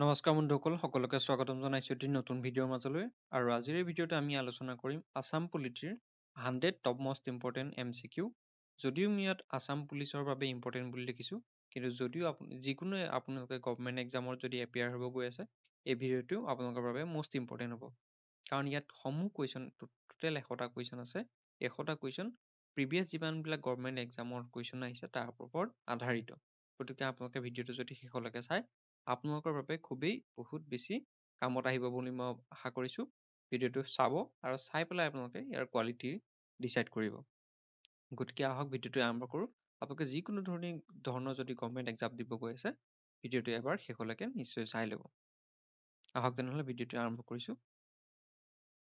নমস্কাৰ বন্ধুসকল, সকলোকে স্বাগতম জনাইছোঁ এটি নতুন ভিডিঅ'ৰ মাজলৈ। আৰু আজিৰ এই ভিডিঅ'তে আমি আলোচনা কৰিম আছাম পুলিচৰ 100 টপ মষ্ট ইম্পৰ্টেণ্ট MCQ। যদিও আমি ইয়াত আছাম পুলিচৰ বাবে ইম্পৰ্টেণ্ট বুলি লিখিছোঁ, কিন্তু যদিও যিকোনো আপোনালোকে গভৰ্ণমেণ্ট এক্সামত যদি এপিয়াৰ হ'ব গৈ আছে, এই ভিডিঅ'টো আপোনালোকৰ বাবে মষ্ট ইম্পৰ্টেণ্ট হ'ব। কাৰণ ইয়াত সমূহ কুৱেশ্যন, টোটেল 100টা কুৱেশ্যন আছে। 100টা কুৱেশ্যন প্ৰিভিয়াছ যিমানবিলাক গভৰ্ণমেণ্ট এক্সামৰ কুৱেশ্যন আহিছে তাৰ ওপৰত আধাৰিত। গতিকে আপোনালোকে ভিডিঅ'টো যদি শেষলৈকে চায়, আপোনালোকৰ বাবে খুবেই বহুত বেছি কামত আহিব বুলি মই আশা কৰিছোঁ। ভিডিঅ'টো চাব আৰু চাই পেলাই আপোনালোকে ইয়াৰ কোৱালিটি ডিচাইড কৰিব। গতিকে আহক ভিডিঅ'টো আৰম্ভ কৰোঁ। আপোনালোকে যিকোনো ধৰণৰ যদি গভৰ্ণমেণ্ট এক্সাম দিব গৈ আছে, ভিডিঅ'টো এবাৰ শেষলৈকে নিশ্চয় চাই ল'ব। আহক তেনেহ'লে ভিডিঅ'টো আৰম্ভ কৰিছোঁ।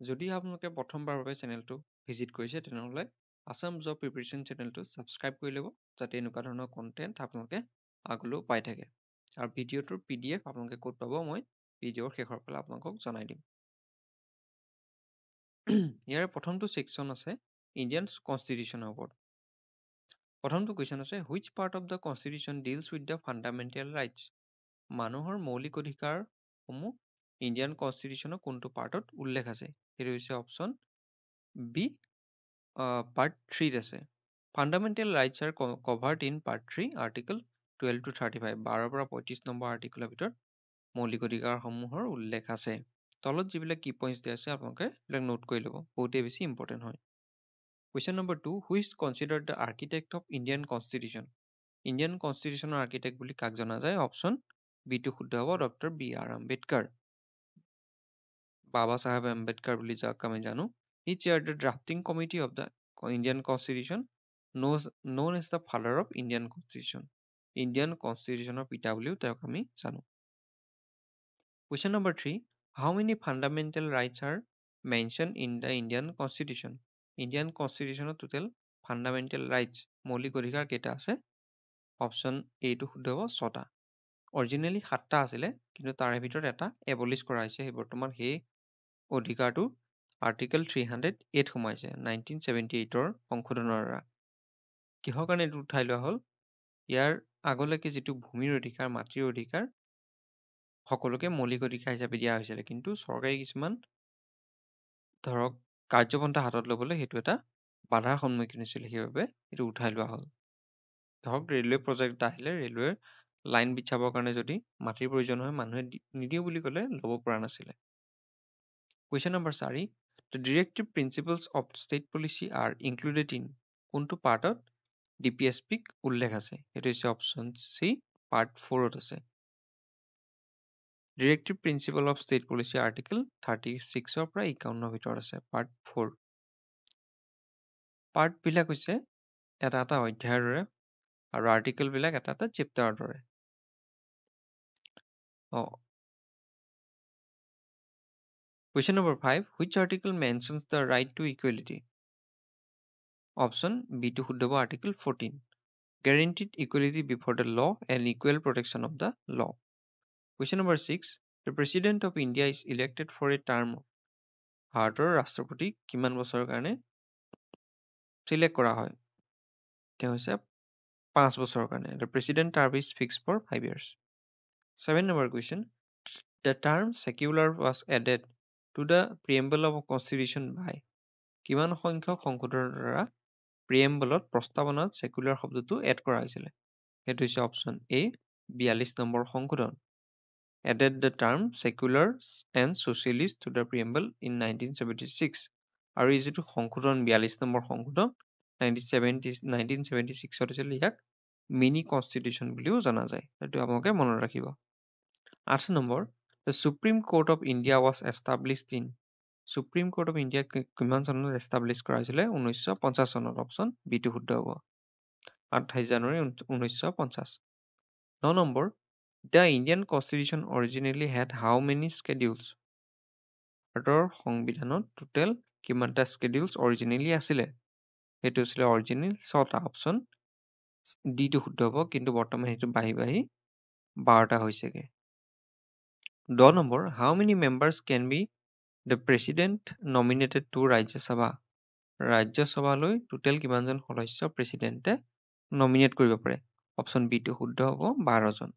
যদি আপোনালোকে প্ৰথমবাৰৰ বাবে চেনেলটো ভিজিট কৰিছে, তেনেহ'লে আছাম জব প্ৰিপাৰেশ্যন চেনেলটো ছাবস্ক্ৰাইব কৰি ল'ব, যাতে এনেকুৱা ধৰণৰ কণ্টেণ্ট আপোনালোকে আগলৈও পাই থাকে। আৰু ভিডিঅ'টোৰ PDF আপোনালোকে ক'ত পাব, মই ভিডিঅ'ৰ শেষৰ ফালে আপোনালোকক জনাই দিম। ইয়াৰ প্ৰথমটো ছেকশ্যন আছে ইণ্ডিয়ান কনষ্টিটিউশ্যনৰ ওপৰত। প্ৰথমটো কুৱেশ্যন আছে, which part of the constitution deals with the fundamental rights? মানুহৰ মৌলিক অধিকাৰসমূহ ইণ্ডিয়ান কনষ্টিটিউশ্যনৰ কোনটো পাৰ্টত উল্লেখ আছে? সেইটো হৈছে অপশ্যন বি, পাৰ্ট 3ত আছে। Fundamental rights R covered in part 3 article 12 to 35, 12 পৰা 35 নম্বৰ আৰ্টিকলৰ ভিতৰত মৌলিক অধিকাৰসমূহৰ উল্লেখ আছে। তলত যিবিলাক কি পইণ্টছ দিয়া আছে আপোনালোকে এইবিলাক নোট কৰি ল'ব, বহুতেই বেছি ইম্পৰ্টেণ্ট হয়। Question number 2, which considered the architect of Indian constitution? Indian কনষ্টিটিউশ্যনৰ আৰ্কিটেক্ট বুলি কাক জনা যায়? অপশ্যন বিটো শুদ্ধ হ'ব, ডক্টৰ BR আম্বেদকাৰ। বাবা চাহেব আম্বেদকাৰ বুলি যাক আমি জানো। He chaired the drafting committee of the Indian constitution, known as the father of Indian Constitution. Indian কনষ্টিটিউশ্যনৰ পিতা বুলিও তেওঁক আমি জানো। Question number 3, how many fundamental rights are mentioned in the Indian Constitution? Indian Constitution total fundamental rights মৌলিক অধিকাৰ কেইটা আছে? অপশ্যন এটো শুদ্ধ হ'ব, 6টা। অৰিজিনেলি 7টা আছিলে, কিন্তু তাৰে ভিতৰত এটা এবলিছ কৰা হৈছে। বৰ্তমান সেই অধিকাৰটো আৰ্টিকল 308 সোমাইছে 1978ৰ সংশোধনৰ দ্বাৰা। কিহৰ কাৰণে এইটো উঠাই লোৱা হ'ল? ইয়াৰ আগলৈকে যিটো ভূমিৰ অধিকাৰ, মাটিৰ অধিকাৰ সকলোকে মৌলিক অধিকাৰ হিচাপে দিয়া হৈছিলে, কিন্তু চৰকাৰী কিছুমান ধৰক কাৰ্যপন্থা হাতত ল'বলৈ সেইটো এটা বাধাৰ সন্মুখীন হৈছিল, সেইবাবে এইটো উঠাই লোৱা হ'ল। ধৰক ৰেলৱে প্ৰজেক্ট আহিলে, ৰেলৱেৰ লাইন বিছাবৰ কাৰণে যদি মাটিৰ প্ৰয়োজন হয়, মানুহে নিদিওঁ বুলি ক'লে ল'ব পৰা নাছিলে। Question number 4, the directive principles of state policy are included in কোনটো পাৰ্টত DPSPক উল্লেখ আছে? সেইটো হৈছে অপশ্যন চি, পাৰ্ট 4ত আছে। Directive principle of state policy article 36ৰ পৰা 51ৰ ভিতৰত আছে, পাৰ্ট 4। পাৰ্টবিলাক হৈছে এটা এটা অধ্যায়ৰ দৰে আৰু আৰ্টিকলবিলাক এটা এটা চেপ্টাৰৰ দৰে। Question number 5, which article mentions the right to equality? Option B to শুদ্ধ হ'ব, Article 14, guaranteed equality before the law and equal protection of the law. Question number 6, the President of India is elected for a term. ভাৰতৰ ৰাষ্ট্ৰপতি কিমান বছৰৰ কাৰণে select কৰা হয়? তেওঁ হৈছে 5 বছৰৰ কাৰণে। The President term is fixed for 5 years. 7 number question, the term secular was added to the preamble of a constitution by কিমান সংখ্যক সংশোধনৰ দ্বাৰা প্ৰিএম্বলত প্ৰস্তাৱনাত সেকুলাৰ শব্দটো এড কৰা হৈছিলে? সেইটো হৈছে অপশ্যন এ, 42 নম্বৰ সংশোধন। Added the term secular and socialist to the preamble in 1976. আৰু এই যিটো সংশোধন 42 নম্বৰ সংশোধন 1976ত হৈছিল, ইয়াক মিনি কনষ্টিটিউশ্যন বুলিও জনা যায়। সেইটো আপোনালোকে মনত ৰাখিব। 8 number, the Supreme Court of India was established in Supreme Court of India কিমান চনত এষ্টাব্লিছ কৰা হৈছিলে? 1950 চনত। অপশ্যন বিটো শুদ্ধ হ'ব, 28 জানুৱাৰী 1950। 9 number, the Indian Constitution originally had how many schedules? ভাৰতৰ সংবিধানত টোটেল কিমানটা স্কেডিউলছ অৰিজিনেলি আছিলে? সেইটো আছিলে অৰিজিনেল 6টা। অপশ্যন ডিটো শুদ্ধ হ'ব, কিন্তু বৰ্তমান সেইটো বাঢ়ি বাঢ়ি 12টা হৈছেগে। 10 number, how many members can be the president nominated to Rajya Sabha? ৰাজ্যসভালৈ total কিমানজন সদস্য প্ৰেচিডেণ্টে নমিনেট কৰিব পাৰে? অপশ্যন বিটো শুদ্ধ হ'ব, 12জন।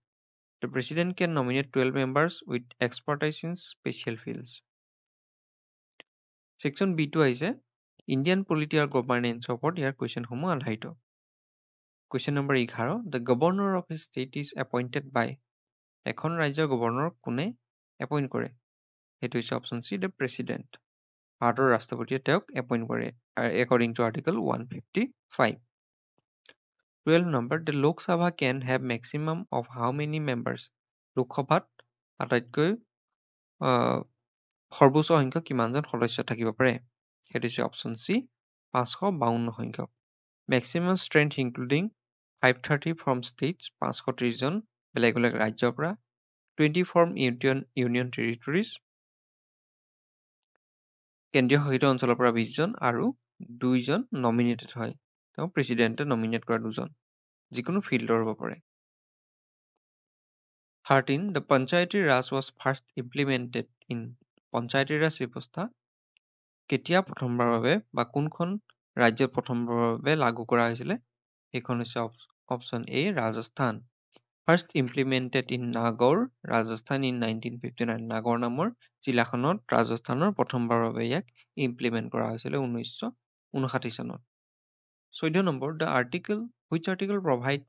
The president can nominate 12 members with expertise in special fields. Section B2 আহিছে Indian polity আৰু governance ওপৰত ইয়াৰ কুৱেশ্যনসমূহ আধাৰিত। Question number 11, the governor of a state is appointed by, এখন ৰাজ্যৰ গভৰ্ণৰক কোনে এপইণ্ট কৰে? সেইটো হৈছে অপশ্যন চি, the president. ভাৰতৰ ৰাষ্ট্ৰপতিয়ে তেওঁক এপইণ্ট কৰে according to article 155. 12 number, the Lok Sabha can have maximum of how many members? লোকসভাত আটাইতকৈ সৰ্বোচ্চ সংখ্যক কিমানজন সদস্য থাকিব পাৰে? সেইটো হৈছে অপশ্যন চি, 552 সংখ্যক। Maximum strength including 530 from states, 530 জন বেলেগ বেলেগ ৰাজ্যৰ পৰা, 20 ফ্ৰম ইউনিয়ন টেৰিটৰিজ, কেন্দ্ৰীয় শাসিত অঞ্চলৰ পৰা 20 জন, আৰু 2 জন নমিনেটেড হয়। তেওঁ প্ৰেচিডেণ্টে নমিনেট কৰা 2 জন, যিকোনো ফিল্ডৰ হ'ব পাৰে। 13, the Panchayati Raj was first implemented in, Panchayati Raj ব্যৱস্থা কেতিয়া প্ৰথমবাৰৰ বাবে বা কোনখন ৰাজ্যত প্ৰথমবাৰৰ বাবে লাগু কৰা হৈছিলে? সেইখন হৈছে option A, Rajasthan. First implemented in Nagaur, Rajasthan in 1959। নাগৰ নামৰ জিলাখনত ৰাজস্থানৰ প্ৰথমবাৰৰ বাবে ইয়াক ইমপ্লিমেণ্ট কৰা হৈছিলে 1959 চনত। 14 number, the article, which article provide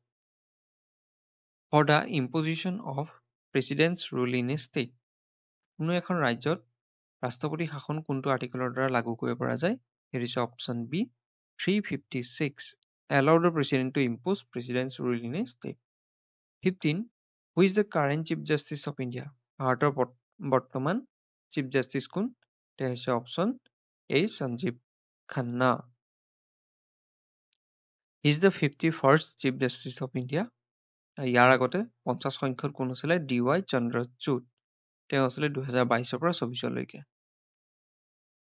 for the imposition of president's rule in a state? কোনো এখন ৰাজ্যত ৰাষ্ট্ৰপতি শাসন কোনটো আৰ্টিকেলৰ দ্বাৰা লাগু কৰিব পৰা যায়? সেইটো হৈছে option B, 356, allow the president to impose president's rule in a state. 15, who is the current chief justice of India? ভাৰতৰ বৰ্তমান চিফ জাষ্টিচ কোন? তেওঁ হৈছে option A, Sanjiv Khanna. He is the 51st chief justice of India. ইয়াৰ আগতে 50 সংখ্যক কোন আছিলে? DY চন্দ্ৰচূড়। তেওঁ আছিলে 2022 পৰা 24 লৈকে।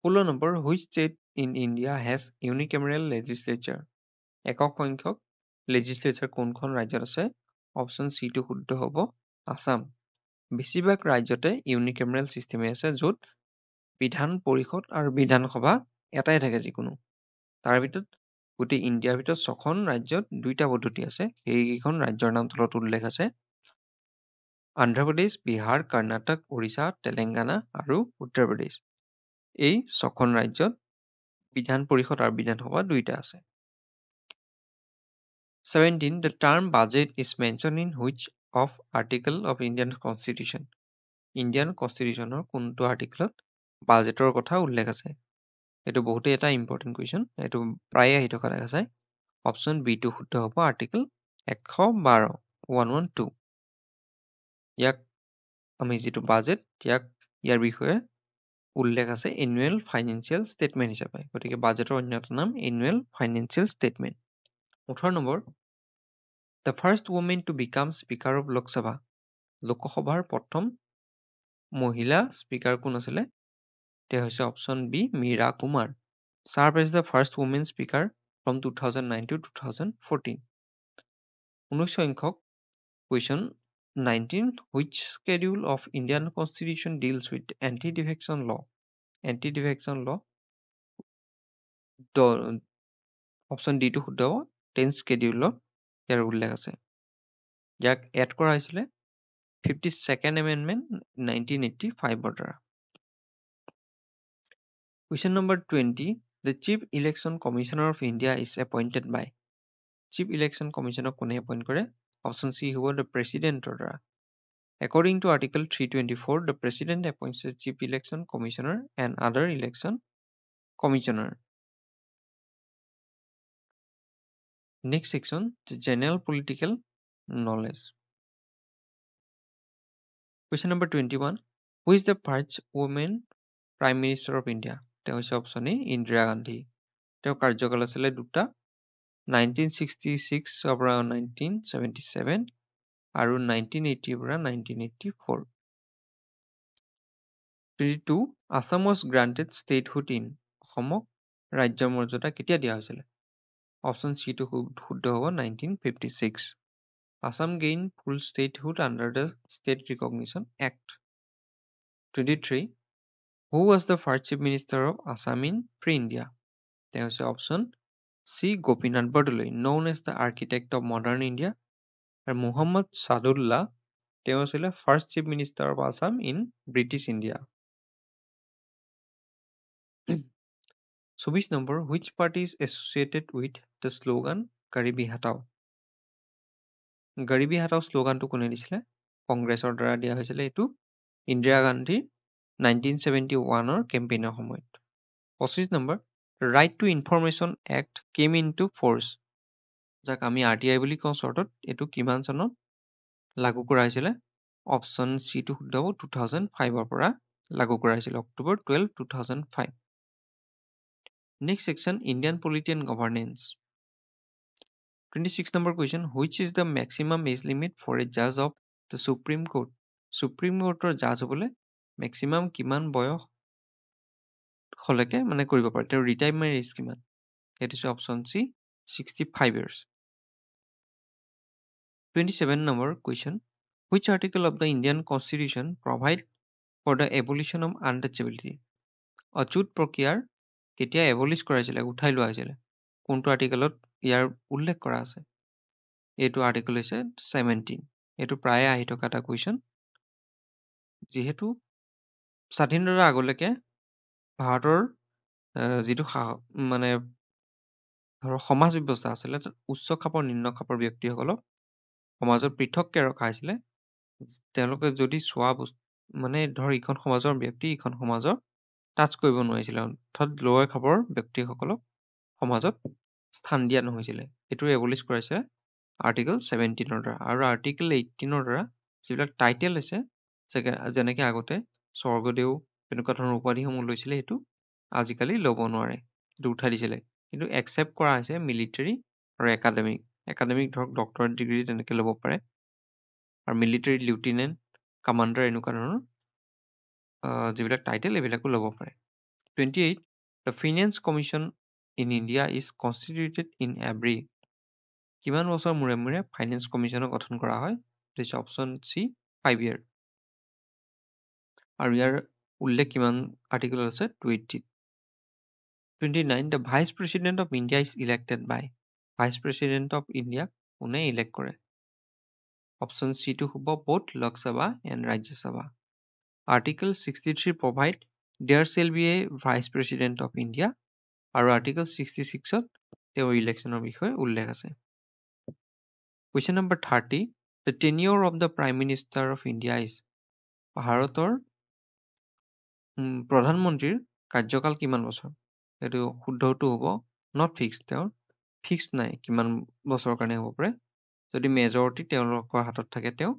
16 number, which state in India has unicameral legislature? একক সংখ্যক লেজিসলেচাৰ কোনখন ৰাজ্যত আছে? অপশ্যন চিটো শুদ্ধ হ'ব, আসাম। বেছিভাগ ৰাজ্যতে ইউনিকেমেৰেল চিষ্টেমে আছে, য'ত বিধান পৰিষদ আৰু বিধানসভা এটাই থাকে যিকোনো। তাৰ ভিতৰত গোটেই ইণ্ডিয়াৰ ভিতৰত 6খন ৰাজ্যত 2টা পদ্ধতি আছে। সেইকেইখন ৰাজ্যৰ নাম তলত উল্লেখ আছে: অন্ধ্ৰপ্ৰদেশ, বিহাৰ, কৰ্ণাটক, উৰিষ্যা, তেলেংগানা আৰু উত্তৰ প্ৰদেশ। এই 6খন ৰাজ্যত বিধান পৰিষদ আৰু বিধানসভা 2টা আছে। 17, the term budget is mentioned in which of article of Indian Constitution? Indian Constitutionৰ কোনটো আৰ্টিকলত বাজেটৰ কথা উল্লেখ আছে? এইটো বহুতেই এটা ইম্পৰ্টেণ্ট কুৱেশ্যন, এইটো প্ৰায়ে আহি থকা দেখা যায়। অপশ্যন বিটো শুদ্ধ হ'ব, আৰ্টিকল 112, 112। ইয়াক আমি যিটো বাজেট, ইয়াৰ বিষয়ে উল্লেখ আছে এনুৱেল ফাইনেন্সিয়েল ষ্টেটমেণ্ট হিচাপে। গতিকে বাজেটৰ অন্য এটা নাম annual financial statement. 18 number, the first woman to become speaker of Lok Sabha. লোকসভাৰ প্ৰথম মহিলা স্পিকাৰ কোন আছিলে? তেওঁ হৈছে option B, Meira Kumar. Served as the first woman speaker from 2009 to 2014. 19 সংখ্যক question 19, which schedule of Indian Constitution deals with anti-defection law? Anti-defection law, option D টো শুদ্ধ হ'ব, 10th schedule ইয়াৰ উল্লেখ আছে। ইয়াক এড কৰা হৈছিলে 52nd amendment 1985 দ্বাৰা। Question number 20, the chief election commissioner of India is appointed by. Chief election commissioner কোনে এপইণ্ট কৰে? অপশ্যন চি হ'ব, the presidentৰ দ্বাৰা। According to article 324, the president appoints the chief election commissioner and other election commissioner. Next section, the general political knowledge. Question number 21, who is the first woman prime minister of India? তেওঁ হৈছে option এ, ইন্দিৰা গান্ধী। তেওঁৰ কাৰ্যকাল আছিলে 2টা, 1966 পৰা 1977 আৰু 1980 পৰা 1984। 22, Assam was granted statehood in. অসমক ৰাজ্যৰ মৰ্যাদা কেতিয়া দিয়া হৈছিলে? অপশ্যন চিটো শুদ্ধ হ'ব, 1956। Assam gained full statehood under the State Recognition Act. 23, who was the first chief minister of Assam in pre-India? তেওঁ হৈছে option C, Gopinath Bordoloi, known as the architect of modern India. আৰু মুহাম্মদ ছাদুল্লাহ, তেওঁ আছিলে first chief minister of Assam in British India. 24 number, which party is associated with the slogan গৰিবী হটাও? গৰিবী হটাও শ্লোগানটো কোনে দিছিলে? কংগ্ৰেছৰ দ্বাৰা দিয়া হৈছিলে এইটো ইন্দিৰা গান্ধী 1971ৰ কেম্পেইনৰ সময়ত। 25 number, right to information act came into force, যাক আমি RTI বুলি কওঁ চৰ্টত, এইটো কিমান চনত লাগু কৰা হৈছিলে? অপশ্যন চিটো শুদ্ধ হ'ব 2005ৰ পৰা লাগু কৰা হৈছিল, October 12, 2005। Next section, Indian polity and governance. 26 number question, which is the maximum age limit for a জাজ of the supreme court? Supreme কোৰ্টৰ জাজ হ'বলৈ মেক্সিমাম কিমান বয়স হলৈকে মানে কৰিব পাৰে, তেওঁৰ ৰিটায়াৰমেণ্ট এজ কিমান? সেইটো হৈছে option C 65 years। 27 number question, which article of the Indian constitution provide for the abolition of untouchability? অচ্যুত প্ৰক্ৰিয়াৰ কেতিয়া এবলিছ কৰা হৈছিলে, উঠাই লোৱা হৈছিলে? কোনটো আৰ্টিকলত ইয়াৰ উল্লেখ কৰা আছে? এইটো আৰ্টিকল হৈছে 17। এইটো প্ৰায়ে আহি থকা এটা কুৱেশ্যন। যিহেতু স্বাধীনতাৰ আগলৈকে ভাৰতৰ যিটো মানে ধৰক সমাজ ব্যৱস্থা আছিলে, তাত উচ্চ খাপৰ নিম্ন খাপৰ ব্যক্তিসকলক সমাজত পৃথককে ৰখা হৈছিলে। তেওঁলোকে যদি চোৱা মানে ধৰ ইখন সমাজৰ ব্যক্তি ইখন সমাজৰ টাচ কৰিব নোৱাৰিছিলে, অৰ্থাৎ লোৱাৰ খাপৰ ব্যক্তিসকলক সমাজত স্থান দিয়া নহৈছিলে। এইটো এবলিছ কৰাইছে আৰ্টিকল 17ৰ দ্বাৰা। আৰু আৰ্টিকল 18ৰ দ্বাৰা যিবিলাক টাইটেল আছে, যেনেকে আগতে স্বৰ্গদেউ তেনেকুৱা ধৰণৰ উপাধিসমূহ লৈছিলে, সেইটো আজিকালি ল'ব নোৱাৰে, সেইটো উঠাই দিছিলে। কিন্তু একচেপ্ট কৰা হৈছে মিলিটাৰী আৰু একাডেমিক ধৰক ডক্টৰেট ডিগ্ৰী তেনেকে ল'ব পাৰে, আৰু মিলিটাৰী লিউটেনেণ্ট, কামাণ্ডাৰ এনেকুৱা ধৰণৰ যিবিলাক টাইটেল এইবিলাকো ল'ব পাৰে। 28, the finance commission in India is কনষ্টিটিউটেড in every, কিমান বছৰ মূৰে মূৰে ফাইনেন্স কমিশ্যনক গঠন কৰা হয়? দিছ অপশ্যন চি 5 year। আৰু ইয়াৰ উল্লেখ কিমান আৰ্টিকল আছে? 280। 29, the vice president of India is elected by, vice president of India কোনে ইলেক্ট কৰে? অপশ্যন চিটো হ'ব both Lok Sabha and Rajya Sabha. Article 63 provide there shell B A vice president of India, আৰু আৰ্টিকল 66ত তেওঁৰ ইলেকশ্যনৰ বিষয়ে উল্লেখ আছে। Question number 30, the টেনিয়ৰ of the prime minister of India is, ভাৰতৰ প্ৰধানমন্ত্ৰীৰ কাৰ্যকাল কিমান বছৰ? এইটো শুদ্ধটো হ'ব নট ফিক্স, তেওঁৰ ফিক্স নাই কিমান বছৰৰ কাৰণে হ'ব পাৰে। যদি মেজৰিটি তেওঁলোকৰ হাতত থাকে, তেওঁ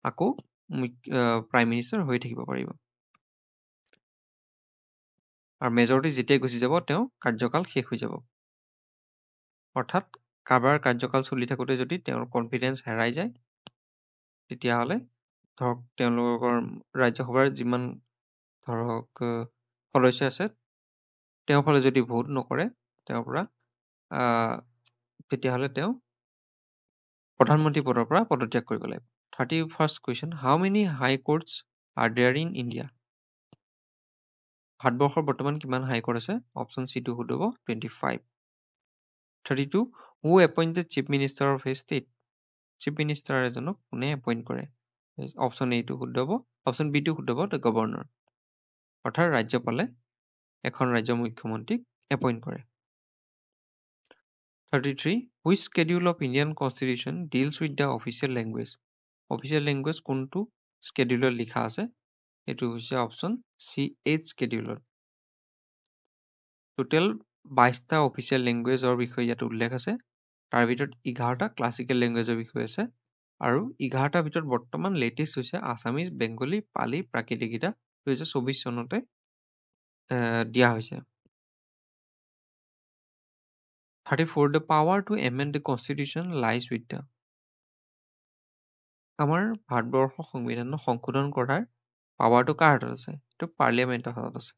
আকৌ প্ৰাইম মিনিষ্টাৰ হৈ থাকিব পাৰিব, আৰু মেজৰিটি যেতিয়াই গুচি যাব তেওঁ কাৰ্যকাল শেষ হৈ যাব। অৰ্থাৎ কাৰোবাৰ কাৰ্যকাল চলি থাকোঁতে যদি তেওঁৰ কনফিডেন্স হেৰাই যায়, তেতিয়াহ'লে ধৰক তেওঁলোকৰ ৰাজ্যসভাৰ যিমান ধৰক সদস্য আছে, তেওঁৰ ফালে যদি ভোট নকৰে তেওঁৰ পৰা, তেতিয়াহ'লে তেওঁ প্ৰধানমন্ত্ৰী পদৰ পৰা পদত্যাগ কৰিব লাগিব। 31st question, how many high courts are there in India? ভাৰতবৰ্ষৰ বৰ্তমান কিমান হাই কোৰ্ট আছে? অপশ্যন চিটো শুদ্ধ হ'ব 25। 32, who appointed chief minister of a state? Chief minister এজনক কোনে এপইণ্ট কৰে? অপশ্যন এটো শুদ্ধ হ'ব, অপশ্যন বিটো শুদ্ধ হ'ব দ্য গভৰ্ণৰ, অৰ্থাৎ ৰাজ্যপালে এখন ৰাজ্যৰ মুখ্যমন্ত্ৰীক এপইণ্ট কৰে। 33, which schedule of Indian constitution deals with the official language? Official language কোনটো স্কেডিউলত লিখা আছে? এইটো হৈছে অপশ্যন চি 8 স্কেডিউলত। টোটেল 22টা অফিচিয়েল লেংগুৱেজৰ বিষয়ে ইয়াত উল্লেখ আছে, তাৰ ভিতৰত 11টা ক্লাছিকেল লেংগুৱেজৰ বিষয়ে আছে, আৰু 11টাৰ ভিতৰত বৰ্তমান লেটেষ্ট হৈছে আছামিজ, বেংগলী, পালি, প্ৰাকৃতিক, এটা 2024 চনতে দিয়া হৈছে। 34, the power to amend the constitution lies with the, আমাৰ ভাৰতবৰ্ষৰ সংবিধানক সংশোধন কৰাৰ পাৱাৰটো কাৰ হাতত আছে? এইটো পাৰ্লিয়ামেণ্টৰ হাতত আছে।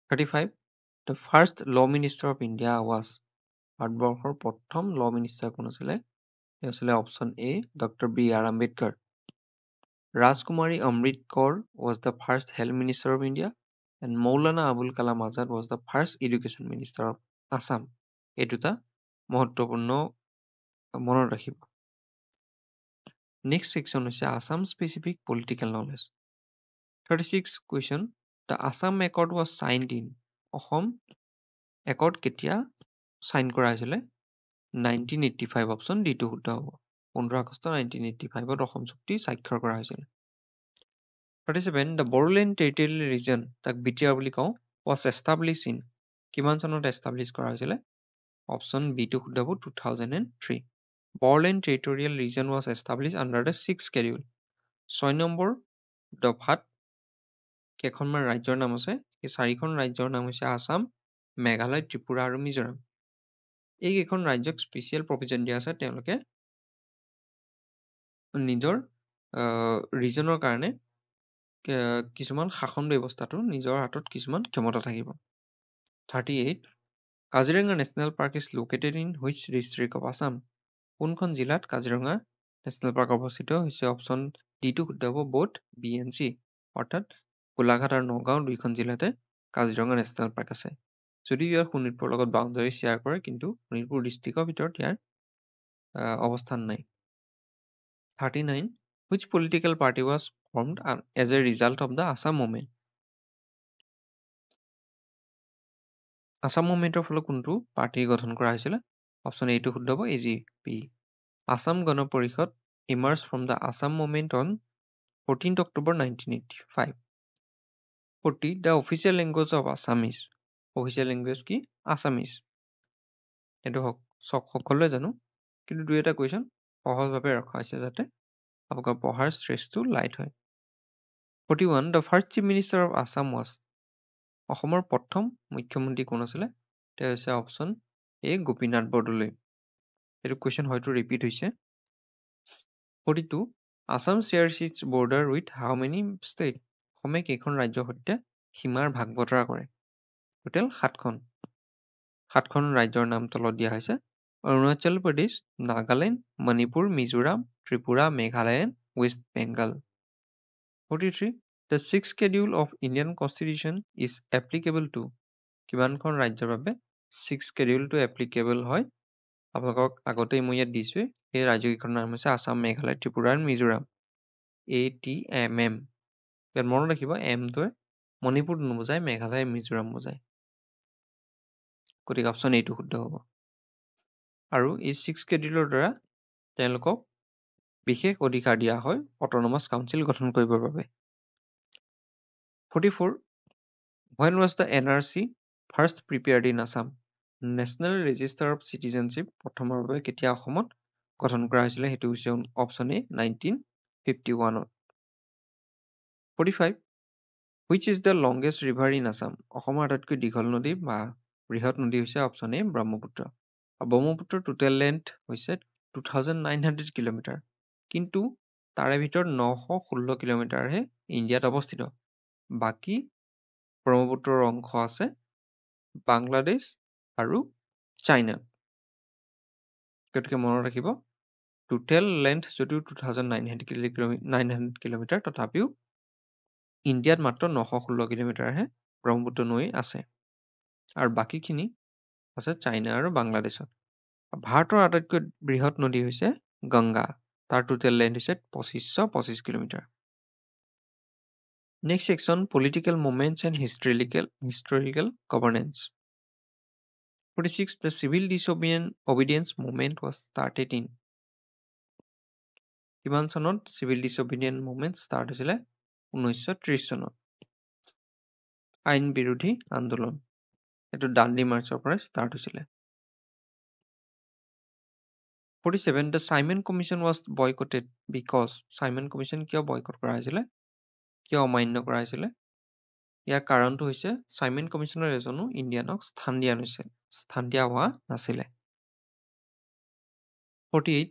35, the first law minister of India was, ভাৰতবৰ্ষৰ প্ৰথম ল মিনিষ্টাৰ কোন আছিলে? তেওঁ আছিলে option A doctor BR Ambedkar. Rajkumari Amrit Kaur was the first health minister of India, and Maulana Abul Kalam Azad was the first education minister of Assam. এই দুটা মহত্বপূৰ্ণ মনত ৰাখিব। নেক্সট সেকশন হৈছে Assam specific political knowledge 36 question the Assam accord was signed in Assam accord কেতিয়া চাইন কৰা হৈছিলে 1985 option ডিটো শুদ্ধ হ'ব 15 আগষ্ট 1985ত অসম চুক্তি স্বাক্ষৰ কৰা হৈছিল 37 দ্য বড়োলেণ্ড টেৰিটৰিয়েল ৰিজন তাক বিটিআৰ বুলি কওঁ ৱাজ এষ্টাব্লিছ ইন কিমান চনত এষ্টাব্লিছ কৰা হৈছিলে অপশ্যন বিটো শুদ্ধ হ'ব 2003 Bodoland territorial region was establish under the 6th schedule 6 number দফাত কেইখনমান ৰাজ্যৰ নাম আছে এই 4খন ৰাজ্যৰ নাম হৈছে আসাম মেঘালয় ত্ৰিপুৰা আৰু মিজোৰাম এইকেইখন ৰাজ্যক স্পেচিয়েল প্ৰভিজন দিয়া আছে তেওঁলোকে নিজৰ ৰিজনৰ কাৰণে কিছুমান শাসন ব্যৱস্থাটো নিজৰ হাতত কিছুমান ক্ষমতা থাকিব 38 Kaziranga national park is located in which district of Assam কোনখন জিলাত কাজিৰঙা নেশ্যনেল পাৰ্ক অৱস্থিত হৈছে অপশ্যন ডিটো শুদ্ধ হ'ব বোথ বি এণ্ড চি অৰ্থাৎ গোলাঘাট আৰু নগাঁও দুইখন জিলাতে কাজিৰঙা নেশ্যনেল পাৰ্ক আছে যদিও ইয়াৰ শোণিতপুৰৰ লগত বাউণ্ডাৰী শ্বেয়াৰ কৰে কিন্তু শোণিতপুৰ ডিষ্ট্ৰিক্টৰ ভিতৰত ইয়াৰ অৱস্থান নাই 39 which political party was formed as a result of the Assam movement Assam মুভমেণ্টৰ ফলত কোনটো পাৰ্টি গঠন কৰা হৈছিলে অপশ্যন এটো শুদ্ধ হ'ব AGP Assam Gana Parishad emerge from the Assam movement on 14th October 1985 40 the official language of Assamese official language কি আছামিজ এইটো সকলোৱে জানো কিন্তু দুই এটা কুৱেশ্যন সহজভাৱে ৰখা হৈছে যাতে আপোনালোকৰ পঢ়াৰ ষ্ট্ৰেছটো লাইট হয় 41 the first chief minister of Assam was অসমৰ প্ৰথম মুখ্যমন্ত্ৰী কোন আছিলে তেওঁ হৈছে অপশ্যন এ গোপীনাথ বৰদলৈ এইটো কুৱেশ্যন হয়তো ৰিপিট হৈছে 42 Assam shares its border with how many state অসমে কেইখন ৰাজ্যৰ সৈতে সীমাৰ ভাগ বতৰা কৰে টোটেল 7খন ৰাজ্যৰ নাম তলত দিয়া হৈছে Arunachal Pradesh Nagaland Manipur Mizoram Tripura Meghalaya and West Bengal 43 The sixth schedule of Indian Constitution is applicable to কিমানখন ৰাজ্যৰ বাবে ছিক্স স্কেডিউলটো এপ্লিকেবল হয় আপোনালোকক আগতেই মই ইয়াত দিছোৱে এই ৰাজ্যকেইখনৰ নাম হৈছে আসাম মেঘালয় ত্ৰিপুৰা আৰু মিজোৰাম ATMM ইয়াত মনত ৰাখিব এমটোৱে মণিপুৰ নুবুজায় মেঘালয় মিজোৰাম বুজায় গতিকে অপশ্যন এইটো শুদ্ধ হ'ব আৰু এই ছিক্স স্কেডিউলৰ দ্বাৰা তেওঁলোকক বিশেষ অধিকাৰ দিয়া হয় অট'নমাছ কাউন্সিল গঠন কৰিবৰ বাবে 44 When was the NRC first prepared in Assam? National Register of Citizenship প্ৰথমৰ বাবে কেতিয়া অসমত গঠন কৰা হৈছিলে সেইটো হৈছে option A 1951 45 Which is the longest river in Assam? অসমৰ আটাইতকৈ দীঘল নদী বা বৃহৎ নদী হৈছে অপশ্যন এ ব্ৰহ্মপুত্ৰ ব্ৰহ্মপুত্ৰৰ টোটেল লেন্থ হৈছে 2900 কিলোমিটাৰ কিন্তু তাৰে ভিতৰত 916 কিলোমিটাৰহে ইণ্ডিয়াত অৱস্থিত বাকী ব্ৰহ্মপুত্ৰৰ অংশ আছে বাংলাদেশ আৰু চাইনাত গতিকে মনত ৰাখিব টোটেল লেন্থ যদিও 2900 কিলোমিটাৰ তথাপিও ইণ্ডিয়াত মাত্ৰ 916 কিলোমিটাৰহে ব্ৰহ্মপুত্ৰ নৈ আছে আৰু বাকীখিনি আছে চাইনা আৰু বাংলাদেশত ভাৰতৰ আটাইতকৈ বৃহৎ নদী হৈছে গংগা তাৰ টোটেল লেন্থ হৈছে 2525 kilometre Next section, political movements and historical governance. 46. The civil disobedience movement was started in. কিমান চনত civil disobedience movement start হৈছিলে 1930 চনত আইন বিৰোধী আন্দোলন এইটো দাণ্ডি মাৰ্চৰ পৰা start হৈছিলে 47. The Simon Commission was boycotted because Simon Commission কিয় বয়কট কৰা হৈছিলে কিয় অমান্য কৰা হৈছিলে ইয়াৰ কাৰণটো হৈছে চাইমন কমিশ্যনৰ এজনো ইণ্ডিয়ানক স্থান দিয়া হোৱা নাছিলে 48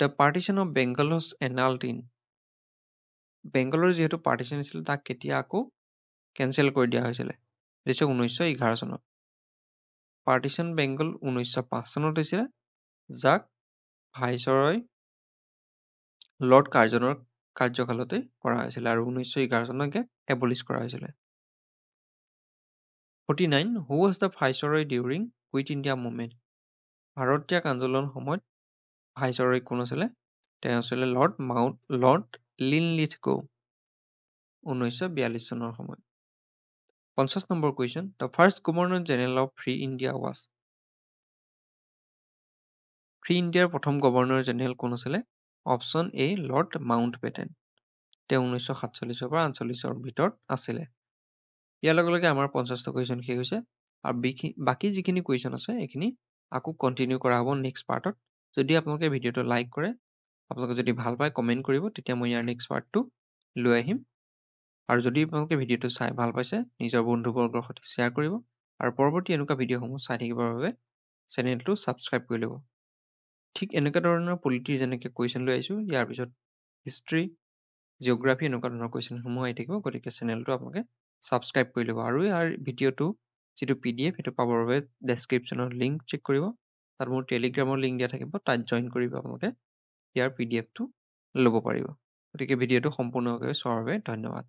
The partition of Bengal was annulled in বেংগলৰ যিহেতু পাৰ্টিশ্যন আছিল তাক কেতিয়া আকৌ কেনচেল কৰি দিয়া হৈছিলে 1911 চনত পাৰ্টিশ্যন বেংগল 1905 চনত হৈছিলে যাক ভাইচৰয় লৰ্ড কাৰ্জনৰ কাৰ্যকালতে কৰা হৈছিলে আৰু 1911 চনকে এবলিছ কৰা হৈছিলে 49 Who was the viceroy during Quit India movement Bharat ত্যাগ আন্দোলন সময়ত ভাইচৰয় কোন আছিলে তেওঁ আছিলে লৰ্ড লিনলিথগো 1942 চনৰ সময়ত। 50 number question, the first governor general of free India was. Free ইণ্ডিয়াৰ প্ৰথম গভৰ্ণৰ জেনেৰেল কোন আছিলে? Option A Lord Mountbatten. তেওঁ 1947 পৰা 1948 ভিতৰত আছিলে। ইয়াৰ লগে লগে আমাৰ 50টা কুৱেশ্যন শেষ হৈছে আৰু বাকী যিখিনি কুৱেশ্যন আছে এইখিনি আকৌ কণ্টিনিউ কৰা হ'ব নেক্সট পাৰ্টত। যদি আপোনালোকে ভিডিঅ'টো লাইক কৰে, আপোনালোকে যদি ভাল পায় কমেণ্ট কৰিব, তেতিয়া মই ইয়াৰ নেক্সট পাৰ্টটো লৈ আহিম। আৰু যদি আপোনালোকে ভিডিঅ'টো চাই ভাল পাইছে, নিজৰ বন্ধুবৰ্গৰ সৈতে শ্বেয়াৰ কৰিব আৰু পৰৱৰ্তী এনেকুৱা ভিডিঅ'সমূহ চাই থাকিবৰ বাবে চেনেলটো ছাবস্ক্ৰাইব কৰি ল'ব। ঠিক এনেকুৱা ধৰণৰ পলিটিৰ যেনেকৈ কুৱেশ্যন লৈ আহিছোঁ, ইয়াৰ পিছত হিষ্ট্ৰী, জিঅ'গ্ৰাফী এনেকুৱা ধৰণৰ কুৱেশ্যনসমূহ আহি থাকিব। গতিকে চেনেলটো আপোনালোকে ছাবস্ক্ৰাইব কৰি ল'ব আৰু ইয়াৰ ভিডিঅ'টো যিটো PDF সেইটো পাবৰ বাবে ডেছক্ৰিপশ্যনৰ লিংক চেক কৰিব। তাত মোৰ টেলিগ্ৰামৰ লিংক দিয়া থাকিব, তাত জইন কৰিব আপোনালোকে ইয়াৰ PDFটো ল'ব পাৰিব। গতিকে ভিডিঅ'টো সম্পূৰ্ণভাৱে চোৱাৰ বাবে ধন্যবাদ।